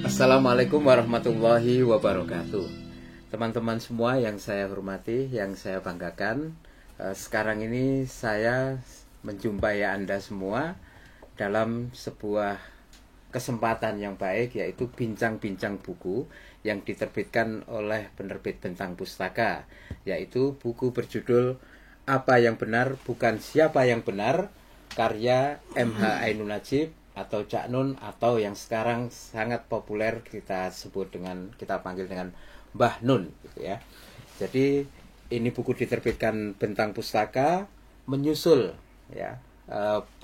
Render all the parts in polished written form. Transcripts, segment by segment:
Assalamualaikum warahmatullahi wabarakatuh. Teman-teman semua yang saya hormati, yang saya banggakan, sekarang ini saya menjumpai Anda semua dalam sebuah kesempatan yang baik, yaitu bincang-bincang buku yang diterbitkan oleh penerbit Bentang Pustaka, yaitu buku berjudul Apa yang Benar Bukan Siapa yang Benar, karya M.H. Ainun Nadjib atau Cak Nun, atau yang sekarang sangat populer kita panggil dengan Mbah Nun, gitu ya. Jadi ini buku diterbitkan Bentang Pustaka menyusul ya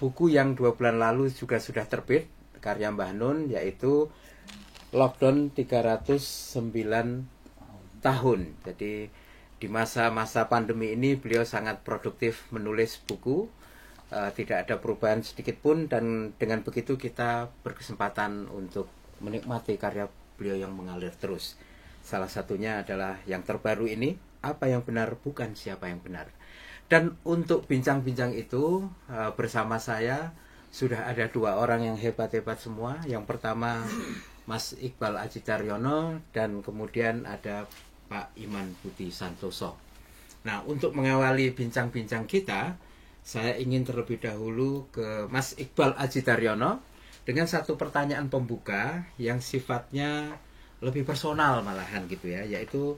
buku yang 2 bulan lalu juga sudah terbit, karya Mbah Nun, yaitu Lockdown 309 tahun. Jadi di masa-masa pandemi ini beliau sangat produktif menulis buku. Tidak ada perubahan sedikit pun, dan dengan begitu kita berkesempatan untuk menikmati karya beliau yang mengalir terus. Salah satunya adalah yang terbaru ini, Apa yang Benar Bukan Siapa yang Benar. Dan untuk bincang-bincang itu bersama saya sudah ada 2 orang yang hebat-hebat semua. Yang pertama Mas Iqbal Aji Daryono, dan kemudian ada Pak Iman Budi Santoso. Nah, untuk mengawali bincang-bincang kita, saya ingin terlebih dahulu ke Mas Iqbal Aji Daryono dengan satu pertanyaan pembuka yang sifatnya lebih personal malahan gitu ya, yaitu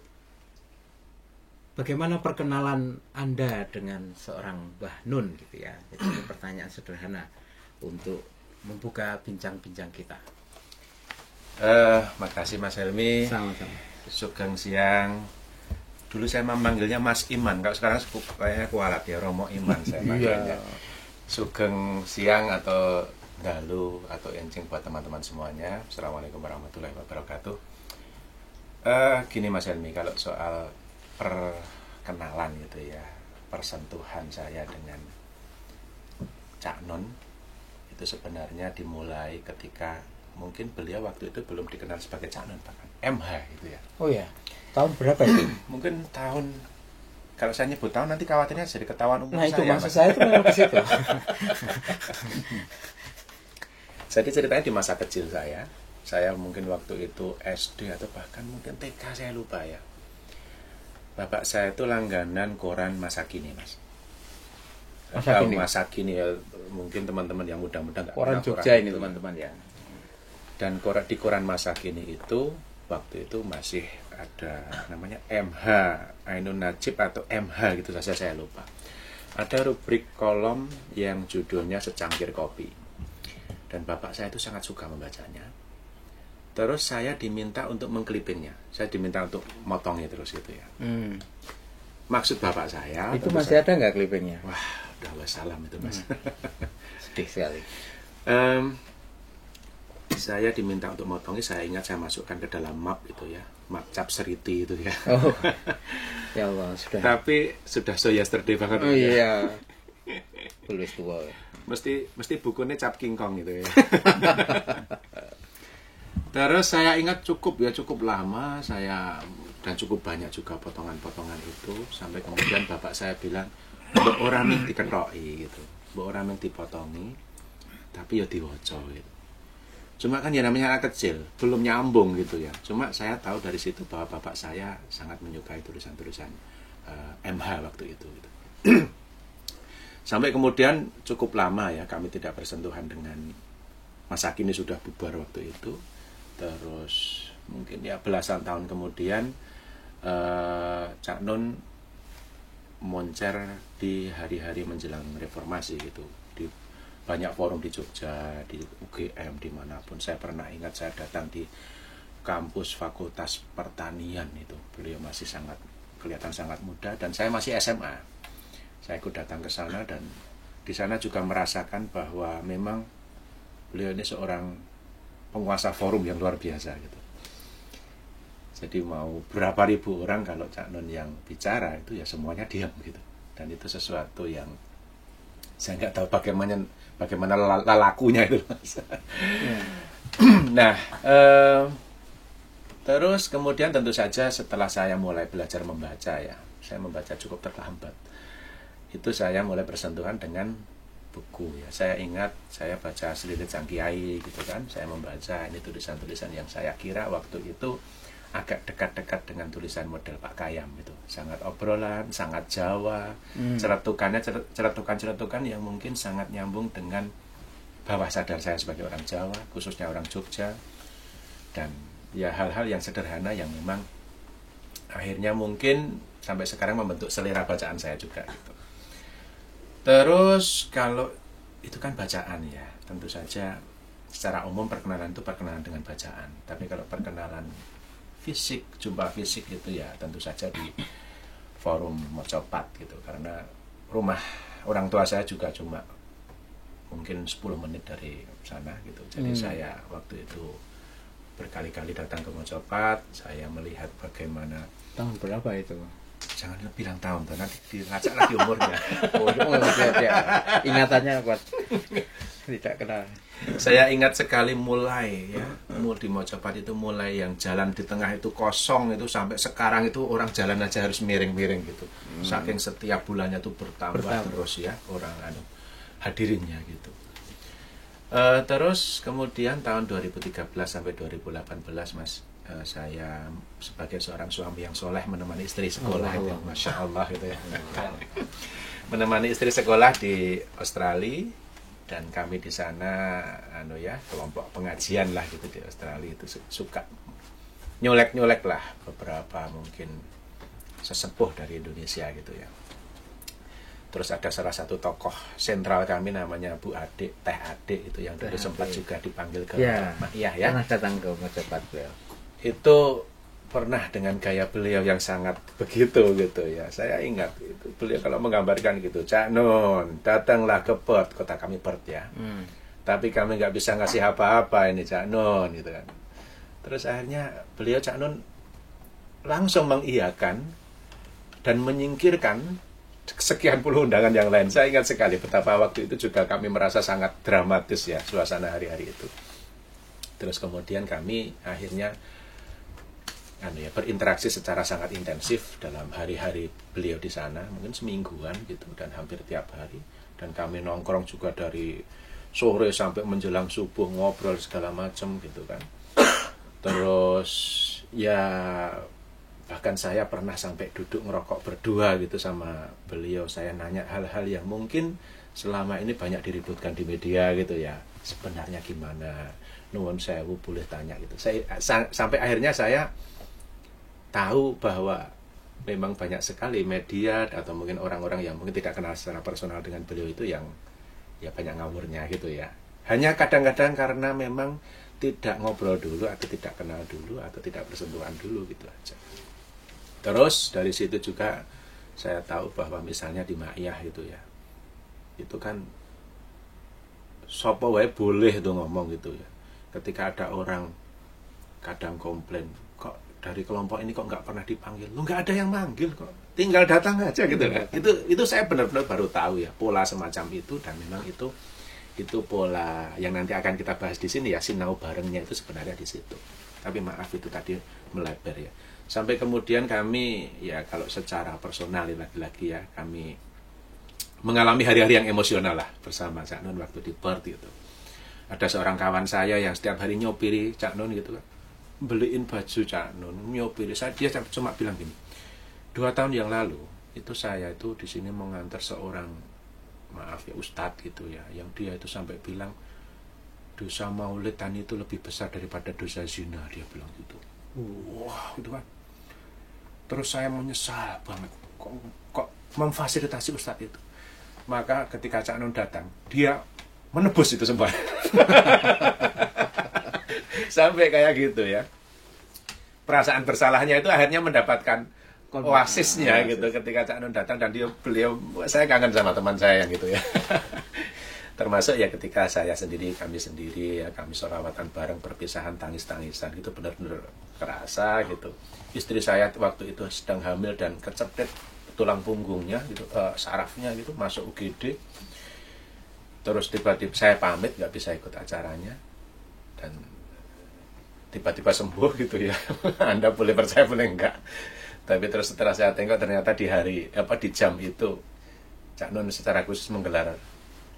bagaimana perkenalan Anda dengan seorang Mbah Nun gitu ya. Jadi ini pertanyaan sederhana untuk membuka bincang-bincang kita. Makasih Mas Helmi. Sama-sama. Sugeng siang. Dulu saya memanggilnya Mas Iman, kalau sekarang kayaknya kualat ya, Romo Iman saya manggilnya. Sugeng siang atau dalu atau encing buat teman-teman semuanya. Assalamualaikum warahmatullahi wabarakatuh. Gini Mas Helmi, kalau soal perkenalan gitu ya, persentuhan saya dengan Cak Nun itu sebenarnya dimulai ketika mungkin beliau waktu itu belum dikenal sebagai Cak Nun, bahkan MH gitu ya. Oh ya, tahun berapa itu? Mungkin tahun, kalau saya nyebut tahun nanti khawatirnya jadi ketahuan umur nah, saya. Nah itu maksud saya itu memang ke situ. Jadi ceritanya di masa kecil saya mungkin waktu itu SD atau bahkan mungkin TK, saya lupa ya. Bapak saya itu langganan koran Masa Kini, Mas. Masa Kini ya, mungkin teman-teman yang muda-muda nggak koran Jogja ini teman-teman ya. Dan di koran Masa Kini itu waktu itu masih ada namanya M.H. Ainun Nadjib atau M.H. gitu saja, saya lupa. Ada rubrik kolom yang judulnya Secangkir Kopi. Dan bapak saya itu sangat suka membacanya. Terus saya diminta untuk mengklipingnya. Saya diminta untuk motongnya terus gitu ya. Maksud bapak saya itu masih ada nggak klipingnya? Wah, udah wassalam itu Mas. Sedih sekali. Saya diminta untuk motongi, saya ingat saya masukkan ke dalam map itu ya, map cap seriti itu ya. Oh, ya Allah, sudah. Tapi sudah so yesterday banget. Oh iya. Tulis tua. Mesti bukunya cap King Kong gitu ya. Terus saya ingat cukup lama saya, dan cukup banyak juga potongan-potongan itu, sampai kemudian bapak saya bilang, mbok ora mung diketoki gitu, mbok ora mung dipotongi, tapi ya diwoco gitu. Cuma kan ya namanya anak kecil, belum nyambung gitu ya. Cuma saya tahu dari situ bahwa bapak saya sangat menyukai tulisan-tulisan MH waktu itu gitu. Sampai kemudian cukup lama ya kami tidak bersentuhan dengan Masa Kini, sudah bubar waktu itu. Terus mungkin ya belasan tahun kemudian Cak Nun moncer di hari-hari menjelang reformasi gitu, di banyak forum di Jogja, di UGM, dimanapun. Saya pernah ingat saya datang di kampus Fakultas Pertanian itu, beliau masih kelihatan sangat muda, dan saya masih SMA. Saya ikut datang ke sana, dan di sana juga merasakan bahwa memang beliau ini seorang penguasa forum yang luar biasa gitu. Jadi mau berapa ribu orang kalau Cak Nun yang bicara itu ya semuanya diam gitu. Dan itu sesuatu yang saya nggak tahu bagaimana lalakunya itu. Nah, terus kemudian tentu saja setelah saya mulai belajar membaca ya, saya membaca cukup terlambat. Itu saya mulai bersentuhan dengan buku ya. Saya ingat saya baca Selilit Sang Kiai gitu kan. Saya membaca ini tulisan-tulisan yang saya kira waktu itu agak dekat-dekat dengan tulisan model Pak Kayam itu. Sangat obrolan, sangat Jawa, celetukan-celetukan yang mungkin sangat nyambung dengan bawah sadar saya sebagai orang Jawa, khususnya orang Jogja. Dan ya hal-hal yang sederhana yang memang akhirnya mungkin sampai sekarang membentuk selera bacaan saya juga gitu. Terus kalau itu kan bacaan ya, tentu saja secara umum perkenalan itu perkenalan dengan bacaan. Tapi kalau perkenalan fisik, jumpa fisik itu ya tentu saja di forum Mojopat gitu. Karena rumah orang tua saya juga cuma mungkin 10 menit dari sana gitu. Jadi saya waktu itu berkali-kali datang ke Mojopat, saya melihat bagaimana. Tahun berapa itu? Jangan bilang tahun, nanti dilacak lagi umurnya. Ya. Ingatannya kuat. Tidak kenal. Saya ingat sekali mulai ya, di Mojopat itu mulai yang jalan di tengah itu kosong itu sampai sekarang itu orang jalan aja harus miring-miring gitu. Saking setiap bulannya itu bertambah terus ya orang hadirinnya gitu. Terus kemudian tahun 2013 sampai 2018 Mas, saya sebagai seorang suami yang soleh menemani istri sekolah itu, Masya Allah gitu ya. Menemani istri sekolah di Australia, dan kami di sana kelompok pengajian lah gitu di Australia itu suka nyolek-nyolek lah beberapa mungkin sesepuh dari Indonesia gitu ya. Terus ada salah satu tokoh sentral kami namanya Bu Adik, Teh Adik itu yang dulu sempat juga dipanggil ke Ma'iyah ya. Pernah datang ke Mojopat beliau. Itu pernah dengan gaya beliau yang sangat begitu gitu ya. Saya ingat itu beliau kalau menggambarkan gitu, Cak Nun, datanglah ke Perth, kota kami Perth ya. Tapi kami nggak bisa ngasih apa-apa ini Cak Nun gitu kan. Terus akhirnya beliau Cak Nun langsung mengiyakan dan menyingkirkan sekian puluh undangan yang lain. Saya ingat sekali betapa waktu itu juga kami merasa sangat dramatis ya suasana hari-hari itu. Terus kemudian kami akhirnya berinteraksi secara sangat intensif dalam hari-hari beliau di sana, mungkin semingguan gitu dan hampir tiap hari. Dan kami nongkrong juga dari sore sampai menjelang subuh, ngobrol segala macam gitu kan. Terus ya bahkan saya pernah sampai duduk ngerokok berdua gitu sama beliau. Saya nanya hal-hal yang mungkin selama ini banyak diributkan di media gitu ya. Sebenarnya gimana? Nuwun sewu boleh tanya gitu. Sampai akhirnya saya tahu bahwa memang banyak sekali media atau mungkin orang-orang yang mungkin tidak kenal secara personal dengan beliau itu yang ya banyak ngawurnya gitu ya. Hanya kadang-kadang karena memang tidak ngobrol dulu atau tidak kenal dulu atau tidak bersentuhan dulu gitu aja. Terus dari situ juga saya tahu bahwa misalnya di Ma'iyah itu ya, itu kan sopo wae boleh itu ngomong gitu ya. Ketika ada orang kadang komplain, kok dari kelompok ini kok nggak pernah dipanggil, lu nggak ada yang manggil kok, tinggal datang aja gitu kan. Itu saya benar-benar baru tahu ya pola semacam itu, dan memang itu pola yang nanti akan kita bahas di sini ya, sinau barengnya itu sebenarnya di situ. Tapi maaf itu tadi melebar ya. Sampai kemudian kami ya kalau secara personal lagi-lagi ya kami mengalami hari-hari yang emosional lah bersama Cak Nun waktu di Perth gitu. Ada seorang kawan saya yang setiap hari nyopiri Cak Nun gitu kan, beliin baju Cak Nun, nyopiri. Dia cuma bilang gini, 2 tahun yang lalu itu saya itu di sini mengantar seorang maaf ya ustadz gitu ya, yang dia itu sampai bilang dosa maulidan itu lebih besar daripada dosa zina, dia bilang gitu. Wah gitu kan. Terus saya menyesal banget kok memfasilitasi ustadz itu. Maka ketika Cak Nun datang, dia menebus itu semua. Sampai kayak gitu ya. Perasaan bersalahnya itu akhirnya mendapatkan oasisnya gitu ketika Cak Nun datang, dan beliau saya kangen sama teman saya yang gitu ya. Termasuk ya ketika saya sendiri, kami sendiri ya, kami sholawatan bareng, perpisahan tangis-tangisan gitu, benar-benar kerasa gitu. Istri saya waktu itu sedang hamil dan kecepet tulang punggungnya gitu, sarafnya gitu, masuk UGD. Terus tiba-tiba saya pamit nggak bisa ikut acaranya, dan tiba-tiba sembuh gitu ya. Anda boleh percaya boleh enggak, tapi terus setelah saya tengok ternyata di jam itu Cak Nun secara khusus menggelar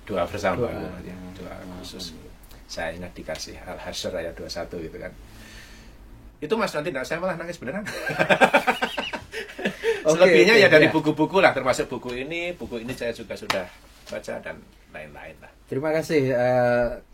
doa bersama, Doa. doa khusus. Saya ingat dikasih Al-Hasyr ayat 21 gitu kan. Itu Mas nanti saya malah nangis beneran. Selebihnya ya dari buku-buku lah, termasuk buku ini saya juga sudah baca dan lain-lain lah. Terima kasih,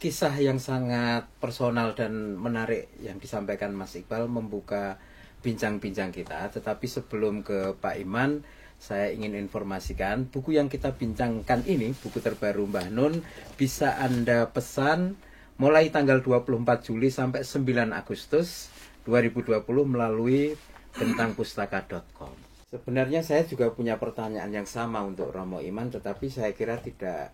kisah yang sangat personal dan menarik yang disampaikan Mas Iqbal membuka bincang-bincang kita. Tetapi sebelum ke Pak Iman, saya ingin informasikan buku yang kita bincangkan ini, buku terbaru Mbah Nun, bisa Anda pesan mulai tanggal 24 Juli sampai 9 Agustus 2020 melalui bentangpustaka.com. Sebenarnya saya juga punya pertanyaan yang sama untuk Romo Iman, tetapi saya kira tidak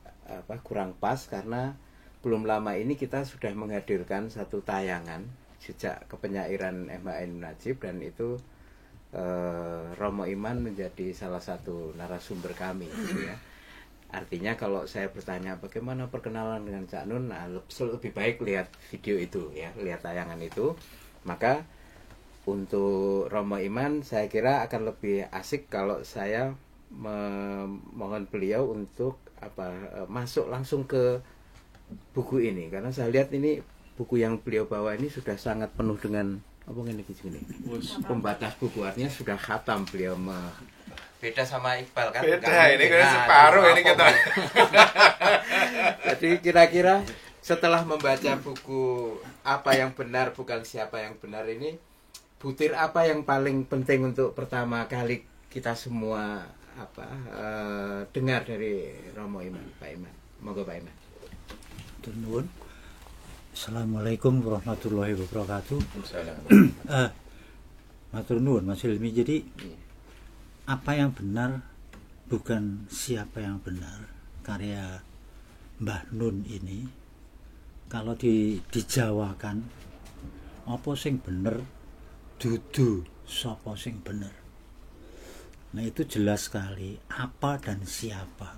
kurang pas karena belum lama ini kita sudah menghadirkan satu tayangan sejak kepenyairan MHN Najib, dan itu Romo Iman menjadi salah satu narasumber kami gitu ya. Artinya kalau saya bertanya bagaimana perkenalan dengan Cak Nun, nah, lebih baik lihat video itu ya, lihat tayangan itu. Maka untuk Romo Iman saya kira akan lebih asik kalau saya memohon beliau untuk masuk langsung ke buku ini, karena saya lihat ini buku yang beliau bawa ini sudah sangat penuh dengan pembatas buku, artinya sudah khatam beliau. Beda sama Iqbal kan? Beda, ini kan separuh ini kita. Jadi kira-kira setelah membaca buku Apa Yang Benar Bukan Siapa Yang Benar ini, butir apa yang paling penting untuk pertama kali kita semua dengar dari Romo Iman, Pak Iman? Monggo Pak Iman. Nuwun. Assalamualaikum warahmatullahi wabarakatuh. Matur nuwun Mas Hilmi. Jadi Apa Yang Benar Bukan Siapa Yang Benar, karya Mbah Nun ini, kalau dijawakan apa sing bener dudu sapa sing bener. Nah itu jelas sekali apa dan siapa.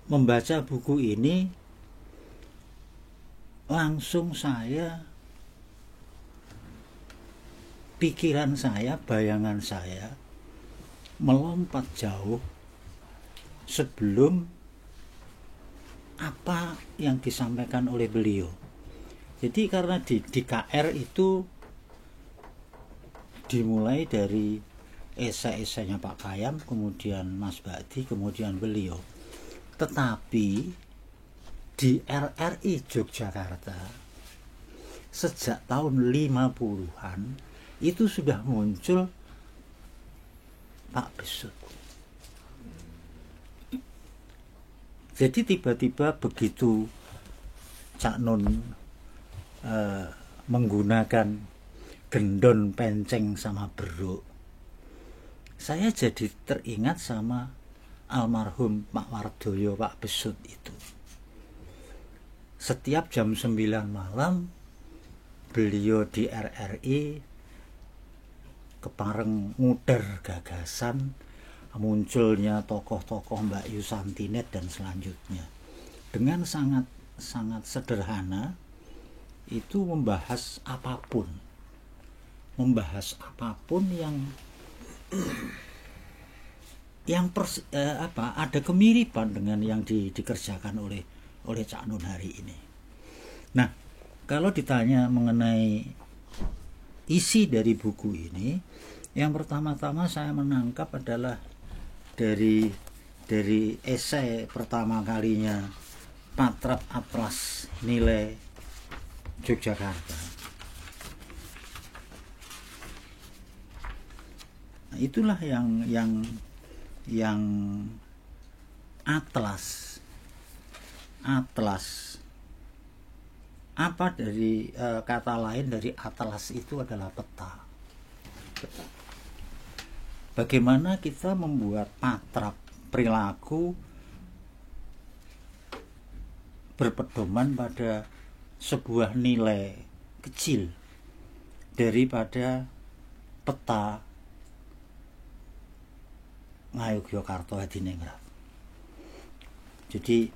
Membaca buku ini langsung pikiran saya, bayangan saya melompat jauh sebelum apa yang disampaikan oleh beliau. Jadi karena di KR itu dimulai dari esai-esainya Pak Kayam, kemudian Mas Bakti, kemudian beliau. Tetapi di RRI Yogyakarta sejak tahun 50-an itu sudah muncul Pak Besut. Jadi tiba-tiba begitu Cak Nun menggunakan gendon, penceng sama beruk, saya jadi teringat sama almarhum Pak Wardoyo, Pak Besut itu. Setiap jam 9 malam beliau di RRI kepareng nguder gagasan munculnya tokoh-tokoh Mbak Yusantinet dan selanjutnya, dengan sangat sederhana itu membahas apapun yang ada kemiripan dengan yang dikerjakan oleh Cak Nun hari ini. Nah, kalau ditanya mengenai isi dari buku ini, yang pertama-tama saya menangkap adalah dari esai pertama kalinya Patrap Atlas Nilai Yogyakarta. Nah, itulah yang atlas apa dari kata lain dari atlas itu adalah peta. Bagaimana kita membuat patrap perilaku berpedoman pada sebuah nilai kecil daripada peta Ngayogyakarta Hadiningrat. Jadi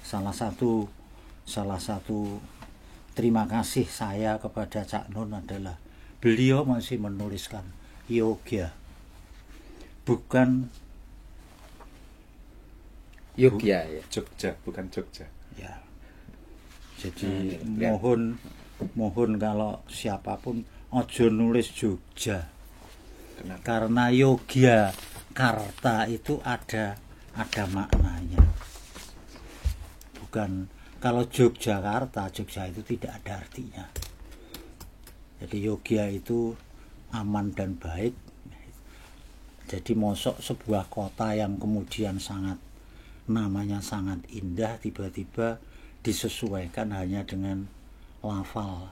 salah satu terima kasih saya kepada Cak Nun adalah beliau masih menuliskan yoga, bukan Yogya ya. Jogja, bukan Jogja. Ya. Jadi Ya. mohon kalau siapapun ojo nulis Jogja. Kenapa? Karena Yogyakarta itu ada maknanya. Bukan kalau Yogyakarta, Jogja itu tidak ada artinya. Jadi Yogya itu aman dan baik. Jadi mosok sebuah kota yang kemudian namanya sangat indah tiba-tiba disesuaikan hanya dengan lafal.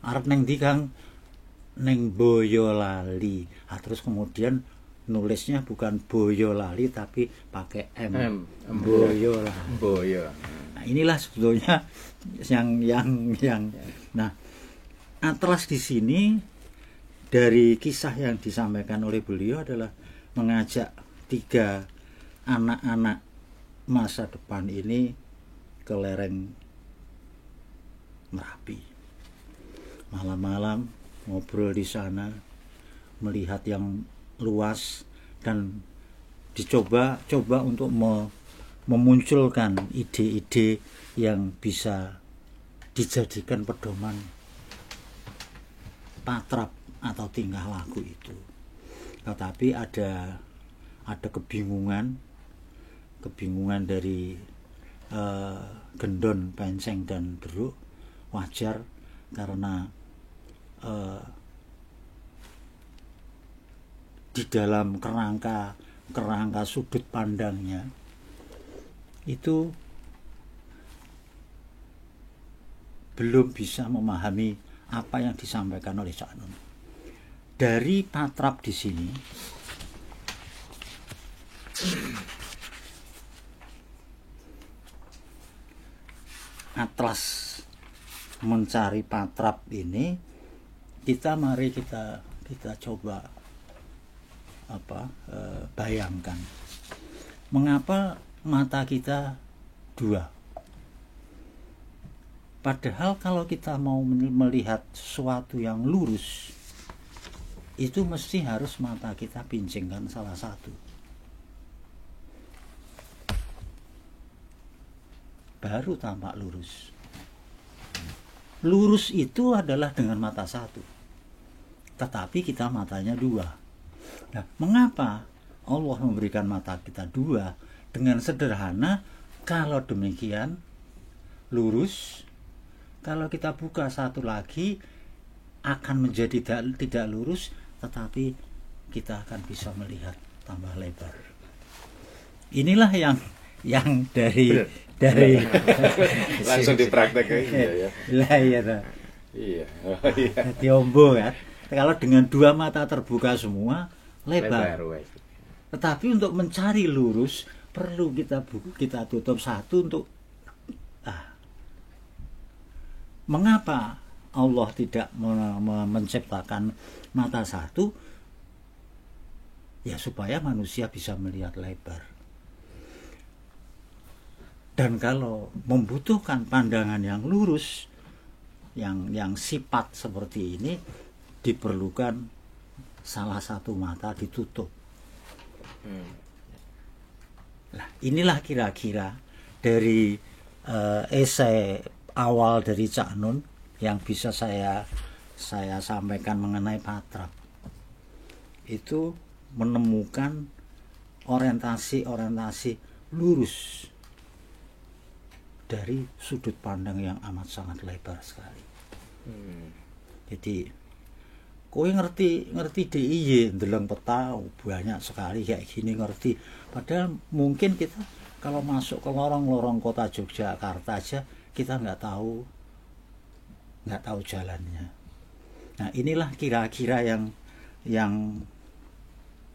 Arep neng ndi Kang? Neng Boyolali. Terus kemudian nulisnya bukan Boyolali tapi pakai M. Boyolali. Boyo. Nah, inilah sebetulnya yang nah, Atlas di sini dari kisah yang disampaikan oleh beliau adalah mengajak 3 anak-anak masa depan ini ke lereng Merapi. Malam-malam ngobrol di sana, melihat yang luas dan coba untuk memunculkan ide-ide yang bisa dijadikan pedoman patrap atau tingkah laku itu. Tetapi ada kebingungan dari Gendon, Penceng dan Beruk. Wajar karena di dalam kerangka sudut pandangnya itu belum bisa memahami apa yang disampaikan oleh Cak Nun. Dari patrap di sini Atlas mencari patrap ini, mari kita coba bayangkan mengapa mata kita 2. Padahal kalau kita mau melihat sesuatu yang lurus, itu mesti harus mata kita pincingkan salah satu. Baru tampak lurus. Lurus itu adalah dengan mata 1. Tetapi kita matanya 2. Nah, mengapa Allah memberikan mata kita 2? Dengan sederhana, kalau demikian lurus, kalau kita buka satu lagi akan menjadi tidak lurus, tetapi kita akan bisa melihat tambah lebar. Inilah yang dari Langsung dipraktekkan ya. Lah iya toh. Iya. Diombo kan. Kalau dengan 2 mata terbuka semua lebar. Tetapi untuk mencari lurus perlu kita tutup satu untuk mengapa Allah tidak menciptakan mata 1? Ya supaya manusia bisa melihat lebar. Dan kalau membutuhkan pandangan yang lurus, yang sifat seperti ini, diperlukan salah satu mata ditutup. Nah, inilah kira-kira dari esai awal dari Cak Nun yang bisa saya sampaikan mengenai patrap. Itu menemukan orientasi lurus dari sudut pandang yang amat sangat lebar sekali. Jadi kowe ngerti DIY ndeleng peta banyak sekali kayak gini ngerti. Padahal mungkin kita kalau masuk ke lorong-lorong kota Yogyakarta aja kita nggak tahu jalannya. Nah, inilah kira-kira yang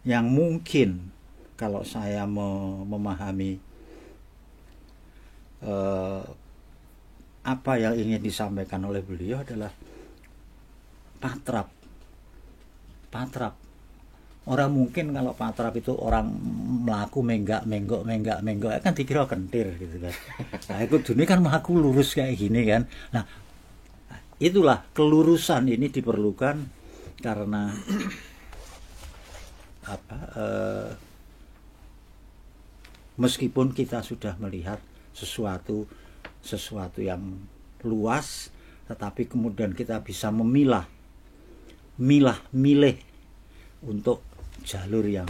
mungkin kalau saya memahami apa yang ingin disampaikan oleh beliau adalah patrap. Orang mungkin kalau patrap itu orang melaku menggok kan dikira kentir gitu kan. Nah, itu dunia kan melaku lurus kayak gini kan. Nah, itulah kelurusan ini diperlukan karena meskipun kita sudah melihat sesuatu yang luas, tetapi kemudian kita bisa milih untuk jalur yang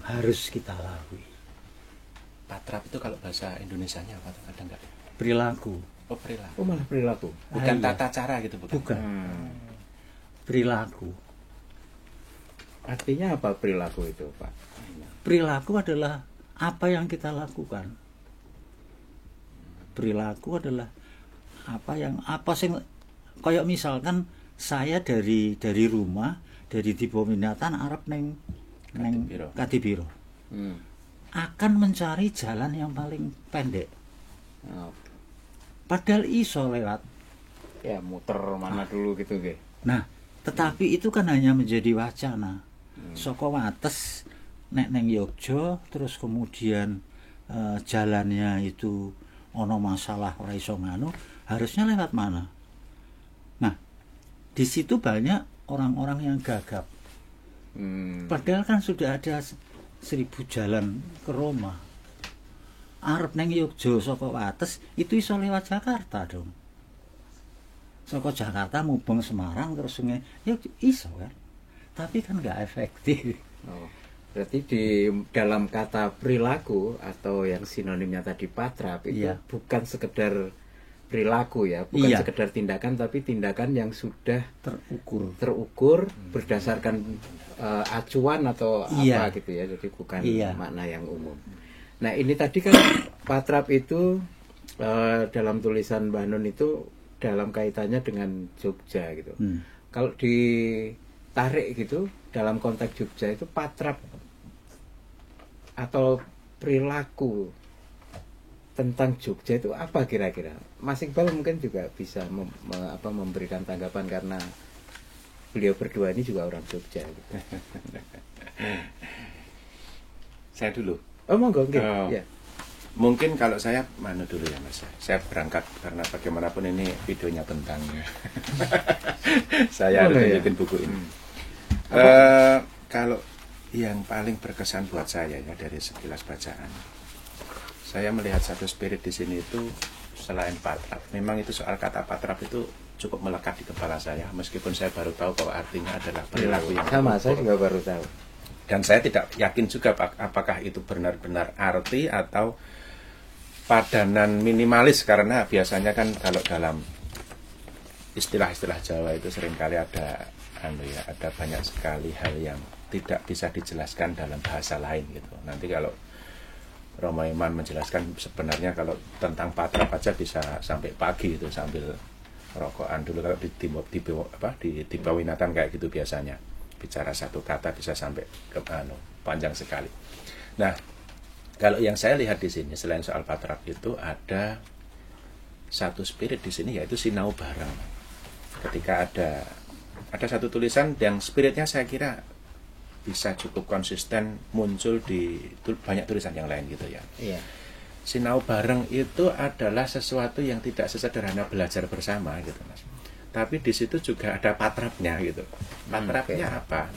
harus kita lalui. Patrap itu kalau bahasa Indonesianya apa? Ada nggak? Perilaku. Oh, perilaku. Oh, malah perilaku. Bukan Iya. tata cara gitu, bukan? Bukan. Perilaku. Artinya apa perilaku itu, Pak? Perilaku adalah apa yang kita lakukan. Perilaku adalah apa sing kayak misalkan saya dari rumah, dari Dipo Minatan arep neng Kadipiro. Kadipiro. Akan mencari jalan yang paling pendek. Oh, Padahal iso lewat. ya muter mana dulu gitu, Ge. Nah, tetapi itu kan hanya menjadi wacana. Saka wates nek neng Yogya, terus kemudian jalannya itu ono masalah ora iso nganu, harusnya lewat mana? Nah, di situ banyak orang-orang yang gagap. Padahal kan sudah ada 1000 jalan ke Roma. Arep neng Yogya saka wates itu iso lewat Jakarta dong. Saka Jakarta mubeng Semarang terus sungai ya iso kan. Tapi kan nggak efektif. Oh, berarti di dalam kata perilaku atau yang sinonimnya tadi patrap itu Iya. bukan sekedar perilaku ya, bukan Iya. sekedar tindakan, tapi tindakan yang sudah Terukur. berdasarkan acuan atau Iya. apa gitu ya, jadi bukan Iya. makna yang umum. Nah ini tadi kan patrap itu dalam tulisan Mbah Nun itu dalam kaitannya dengan Jogja gitu. Kalau ditarik gitu dalam konteks Jogja itu patrap atau perilaku tentang Jogja itu apa kira-kira? Mas Iqbal mungkin juga bisa memberikan tanggapan karena beliau berdua ini juga orang Jogja. Gitu. Saya dulu. Oh monggo, nggih. Oh. Ya. Mungkin kalau saya mana dulu ya Mas. Saya berangkat karena bagaimanapun ini videonya tentang saya harus Boleh ya? tunjukin buku ini. Kalau yang paling berkesan buat saya ya dari sekilas bacaan, saya melihat satu spirit di sini itu selain patrap. Memang itu soal kata patrap itu cukup melekat di kepala saya, meskipun saya baru tahu bahwa artinya adalah perilaku yang sama, saya terukur. juga baru tahu. Dan saya tidak yakin juga apakah itu benar-benar arti atau padanan minimalis, karena biasanya kan kalau dalam istilah-istilah Jawa itu seringkali ada ada banyak sekali hal yang tidak bisa dijelaskan dalam bahasa lain gitu. Nanti kalau Roma Iman menjelaskan sebenarnya kalau tentang patrap aja bisa sampai pagi itu sambil rokokan dulu. Kalau di Dipo Winatan kayak gitu biasanya bicara satu kata bisa sampai ke panjang sekali. Nah, kalau yang saya lihat di sini selain soal patrap itu ada satu spirit di sini, yaitu sinau bareng. Ketika ada satu tulisan yang spiritnya saya kira bisa cukup konsisten muncul di banyak tulisan yang lain gitu ya. Iya. Sinau bareng itu adalah sesuatu yang tidak sesederhana belajar bersama gitu Mas. Tapi di situ juga ada patrapnya gitu. Patrapnya apa?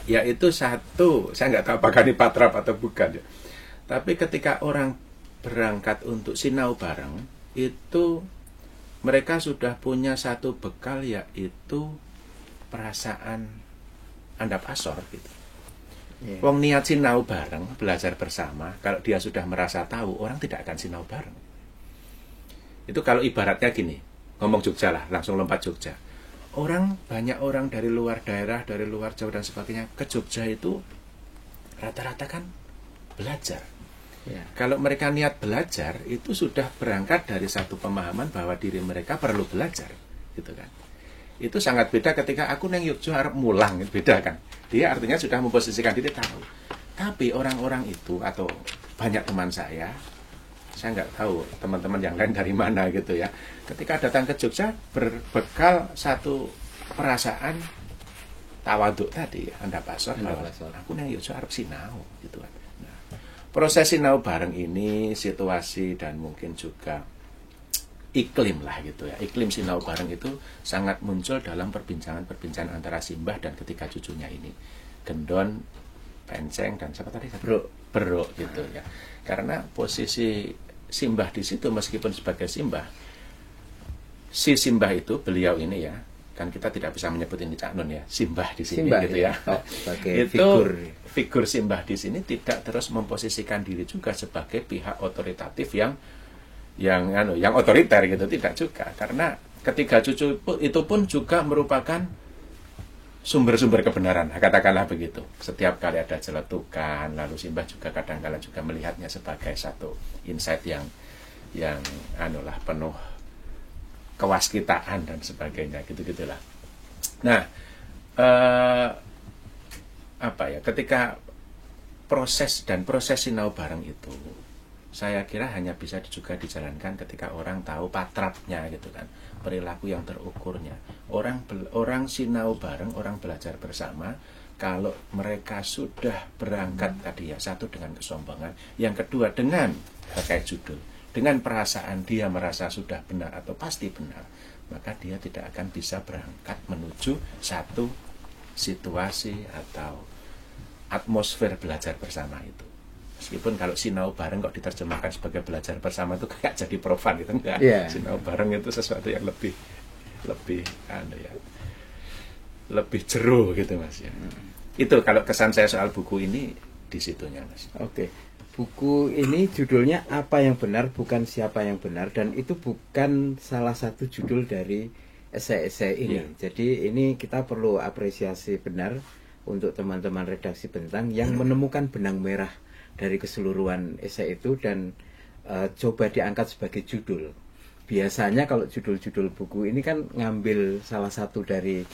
Yaitu satu, saya nggak tahu apakah ini patrap atau bukan ya. Tapi ketika orang berangkat untuk sinau bareng, itu mereka sudah punya satu bekal, yaitu perasaan andap asor gitu. Yeah. Wong niat sinau bareng, belajar bersama, kalau dia sudah merasa tahu, orang tidak akan sinau bareng. Itu kalau ibaratnya gini, ngomong Jogja lah, langsung lompat Jogja. Banyak orang dari luar daerah, dari luar Jawa dan sebagainya, ke Jogja itu rata-rata kan belajar. Yeah. Kalau mereka niat belajar, itu sudah berangkat dari satu pemahaman bahwa diri mereka perlu belajar, gitu kan. Itu sangat beda ketika aku neng Yogyo arep mulang, beda kan. Dia artinya sudah memposisikan diri tahu. Tapi orang-orang itu atau banyak teman saya nggak tahu teman-teman yang lain dari mana gitu ya. Ketika datang ke Jogja berbekal satu perasaan tawaduk tadi, andap asor bahwa aku neng Yogyo arep sinau gitu kan. Nah, proses sinau bareng ini, situasi dan mungkin juga iklim lah gitu ya. Iklim sinau bareng itu sangat muncul dalam perbincangan antara Simbah dan ketika cucunya ini, Gendon, Penceng dan siapa tadi? Bro. Beruk gitu ya. Karena posisi simbah di situ meskipun sebagai simbah, si simbah itu beliau ini ya, kan kita tidak bisa menyebut ini Cak Nun ya, simbah di sini Simbah, gitu ya. Oh, sebagai itu figur. simbah di sini tidak terus memposisikan diri juga sebagai pihak otoritatif yang otoriter gitu, tidak juga. Karena ketiga cucu itu pun juga merupakan sumber-sumber kebenaran, katakanlah begitu. Setiap kali ada celetukan, lalu simbah juga kadang-kala juga melihatnya sebagai satu insight yang penuh kewaskitaan dan sebagainya, gitu-gitulah. Nah, ketika proses sinau bareng itu, saya kira hanya bisa juga dijalankan ketika orang tahu patrapnya gitu kan, perilaku yang terukurnya. Orang sinau bareng, orang belajar bersama, kalau mereka sudah berangkat tadi ya, satu dengan kesombongan, yang kedua dengan terkait judul, dengan perasaan dia merasa sudah benar atau pasti benar, maka dia tidak akan bisa berangkat menuju satu situasi atau atmosfer belajar bersama itu. Meskipun kalau sinau bareng kok diterjemahkan sebagai belajar bersama itu kayak jadi profan gitu, enggak. Yeah. Sinau bareng itu sesuatu yang lebih lebih jeru gitu Mas ya. Itu kalau kesan saya soal buku ini di situnya Mas. Oke. Buku ini judulnya Apa yang Benar Bukan Siapa yang Benar, dan itu bukan salah satu judul dari esai-esai ini. Yeah. Jadi ini kita perlu apresiasi benar untuk teman-teman redaksi Bentang yang menemukan benang merah dari keseluruhan esai itu dan coba diangkat sebagai judul. Biasanya kalau judul-judul buku ini kan ngambil salah satu dari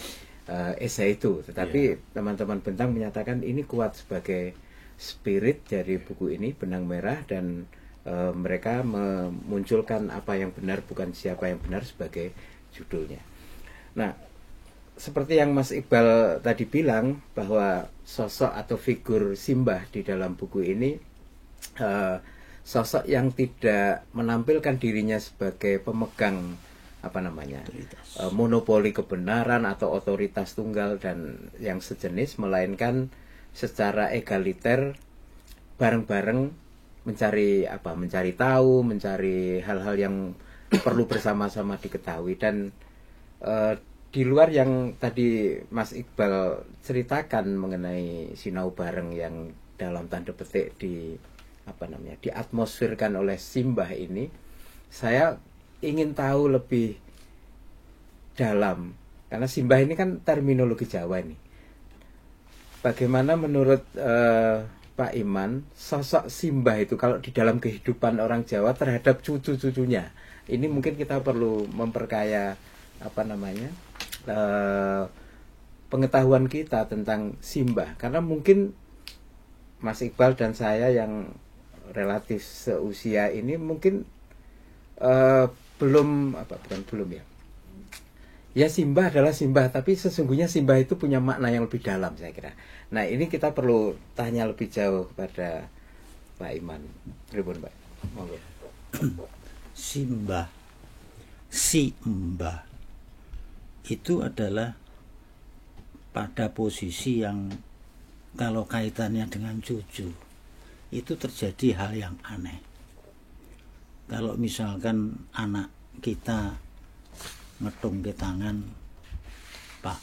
esai itu, tetapi teman-teman Bentang menyatakan ini kuat sebagai spirit dari buku ini, benang merah, dan mereka memunculkan Apa yang Benar Bukan Siapa yang Benar sebagai judulnya. Nah, seperti yang Mas Iqbal tadi bilang, bahwa sosok atau figur simbah di dalam buku ini sosok yang tidak menampilkan dirinya sebagai pemegang monopoli kebenaran atau otoritas tunggal dan yang sejenis, melainkan secara egaliter bareng-bareng mencari tahu, mencari hal-hal yang perlu bersama-sama diketahui. Dan di luar yang tadi Mas Iqbal ceritakan mengenai sinau bareng yang dalam tanda petik diatmosferkan oleh simbah ini, saya ingin tahu lebih dalam, karena simbah ini kan terminologi Jawa ini. Bagaimana menurut Pak Iman sosok simbah itu kalau di dalam kehidupan orang Jawa terhadap cucu-cucunya? Ini mungkin kita perlu memperkaya pengetahuan kita tentang simbah, karena mungkin Mas Iqbal dan saya yang relatif seusia ini mungkin simbah adalah simbah, tapi sesungguhnya simbah itu punya makna yang lebih dalam, saya kira. Nah, ini kita perlu tanya lebih jauh pada Pak Iman. Pripun, Pak? Monggo. Simbah itu adalah pada posisi yang kalau kaitannya dengan cucu itu terjadi hal yang aneh. Kalau misalkan anak kita ngetung ke tangan, Pak,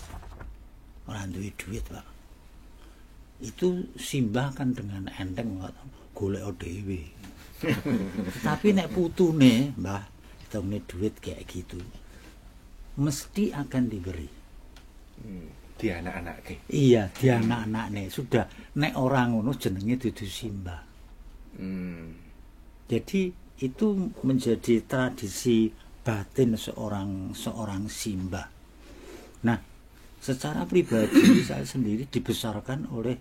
orang duit Pak, itu simbah kan dengan enteng golek dhewe. Tapi nek putune, Mbah, hitungnya duit kayak gitu, mesti akan diberi. Di anak-anak ke. Iya, di anak-anak nih sudah nek orang ngono jenenge dudu simbah. Jadi itu menjadi tradisi batin seorang simbah. Nah, secara pribadi saya sendiri dibesarkan oleh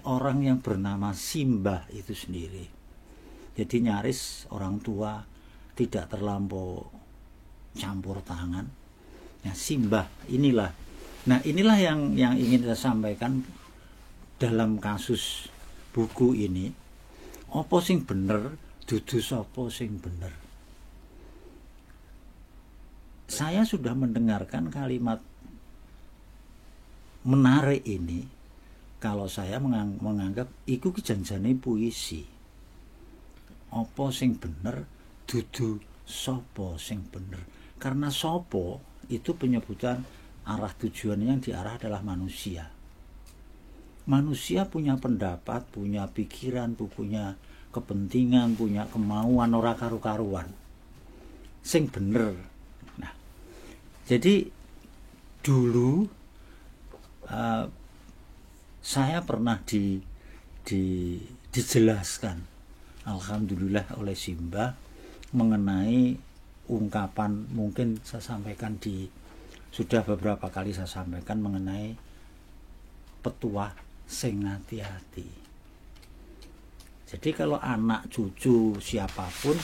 orang yang bernama simbah itu sendiri. Jadi nyaris orang tua tidak terlampau campur tangan. Nah, simbah inilah. Nah, inilah yang ingin saya sampaikan dalam kasus buku ini. Apa sing bener, dudu sapa sing bener. Saya sudah mendengarkan kalimat menarik ini kalau saya menganggap iku ki janjane puisi. Apa sing bener dudu sapa sing bener. Karena sapa itu penyebutan arah tujuan yang diarah adalah manusia. Manusia punya pendapat, punya pikiran, punya kepentingan, punya kemauan ora karu-karuan. Sing bener. Nah, jadi dulu saya pernah dijelaskan, alhamdulillah, oleh Simbah mengenai ungkapan, mungkin saya sampaikan sudah beberapa kali saya sampaikan mengenai petuah sing hati-hati. Jadi kalau anak cucu siapapun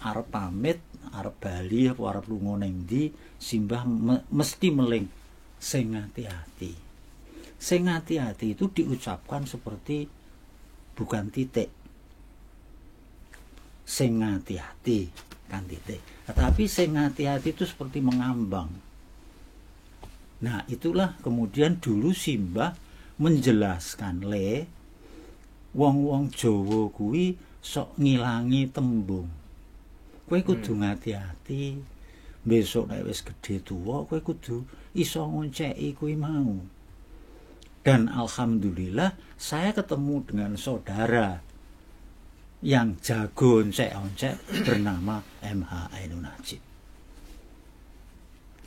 arep pamit, arep bali apa arep lunga ning ndi, Simbah mesti meling sing hati-hati. Sing hati-hati itu diucapkan seperti bukan titik. Sing hati-hati kan titik. Tetapi sing hati-hati itu seperti mengambang. Nah, itulah kemudian dulu Simbah menjelaskan wong-wong Jawa kuwi sok ngilangi tembung. Kowe kudu hati-hati. Besok nek wis gedhe tuwa kowe kudu iso ngonceki kuwi mau. Dan alhamdulillah saya ketemu dengan saudara yang jago oncek-oncek bernama MH Ainun Najib.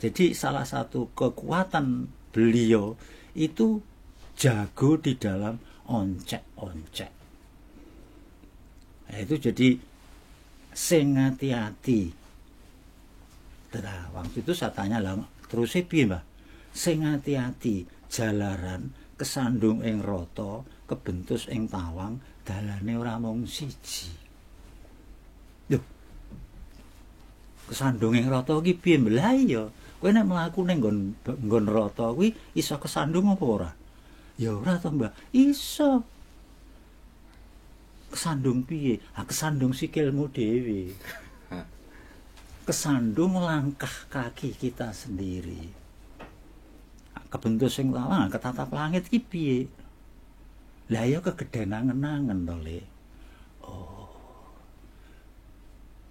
Jadi salah satu kekuatan beliau itu jago di dalam oncek-oncek. Nah, itu jadi sing hati-hati. Nah, waktu itu saya tanya lah, terus piye Mbah? Sing hati-hati, jalaran kesandung ing rata, kebentus ing tawang, dalane ora mung siji. Lho. Kesandung ing rata iki piye? Lah iya, kowe nek mlaku ning nggon rata kuwi iso kesandung apa ora? Ya ora to, Mbak. Iso. Kesandung piye? Ah, kesandung sikilmu dhewe. Kesandung langkah kaki kita sendiri. Kebentuk sing tawang ketatap langit iki piye? Lah ya kegeden angen-angen to, Le. Oh.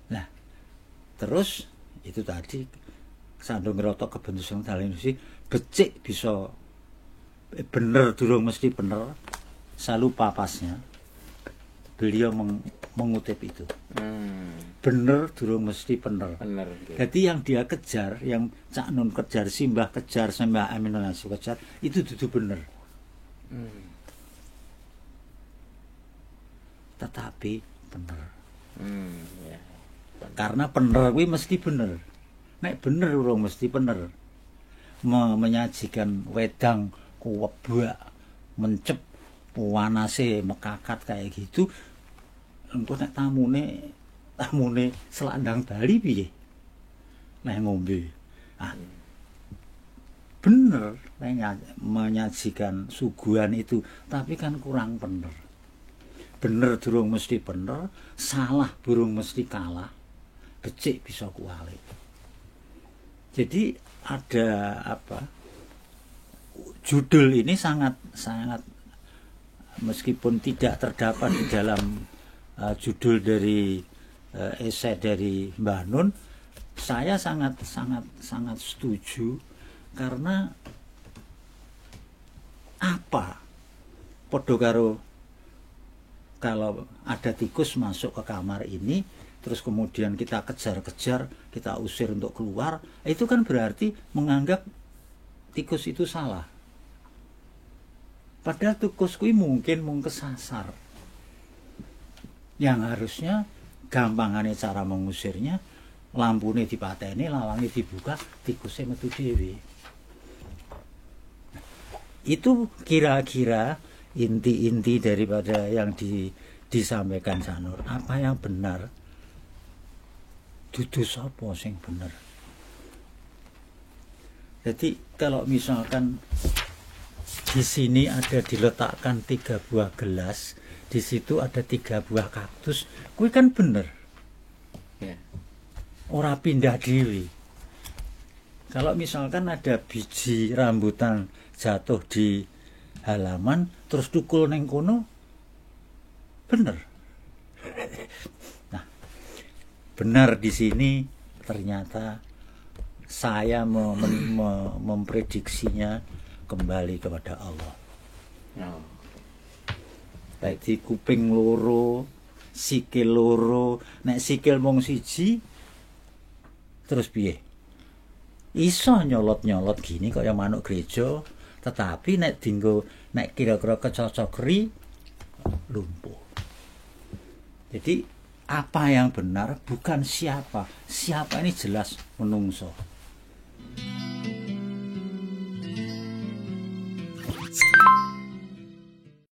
Nah, terus itu tadi sandung ngerotok kebentuk sing dalem sih becik bisa bener durung mesti bener. Saya lupa pasnya. Beliau mengutip itu. Bener durung mesti bener. Okay. Jadi yang dia kejar, yang Cak Nun kejar, Simbah kejar, Simbah Ainun Najib kejar, itu dudu bener. Tetapi bener. Ya. Karena bener kuwi mesti bener. Nek bener urung mesti bener. Menyajikan wedang kuwebak, mencep, panase mekakat kayak gitu. Engko nek tamune selandang Bali piye? Nek ngombe. Ah. Bener menyajikan suguhan itu, tapi kan kurang bener. Bener durung mesti bener, salah burung mesti kalah. Becik bisa kuwalik. Jadi ada apa? Judul ini sangat meskipun tidak terdapat di dalam judul dari esai dari Mbah Nun, saya sangat setuju karena apa? Padha karo kalau ada tikus masuk ke kamar ini, terus kemudian kita kejar-kejar, kita usir untuk keluar, itu kan berarti menganggap tikus itu salah. Padahal tikus kuwi mungkin kesasar. Yang harusnya gampangane cara mengusirnya, lampune dipateni, lawange dibuka, tikusnya metu dhewe. Itu kira-kira inti-inti daripada yang disampaikan Sanur. Apa yang benar? Dudu sapa sing bener. Jadi kalau misalkan di sini ada diletakkan 3 buah gelas, di situ ada 3 buah kaktus, kuwi kan bener. Ya. Ora pindah diri. Kalau misalkan ada biji rambutan jatuh di halaman terus tukul neng kono bener. Nah, benar di sini ternyata saya memprediksinya kembali kepada Allah. Oh. Baik di kuping loro, sikil loro, nek sikil mung siji terus piye? Iso nyolot-nyolot gini kaya manuk gereja, tetapi nek dinggo nek kira-kira kecocokri lumpuh. Jadi apa yang benar bukan siapa. Siapa ini jelas menungso.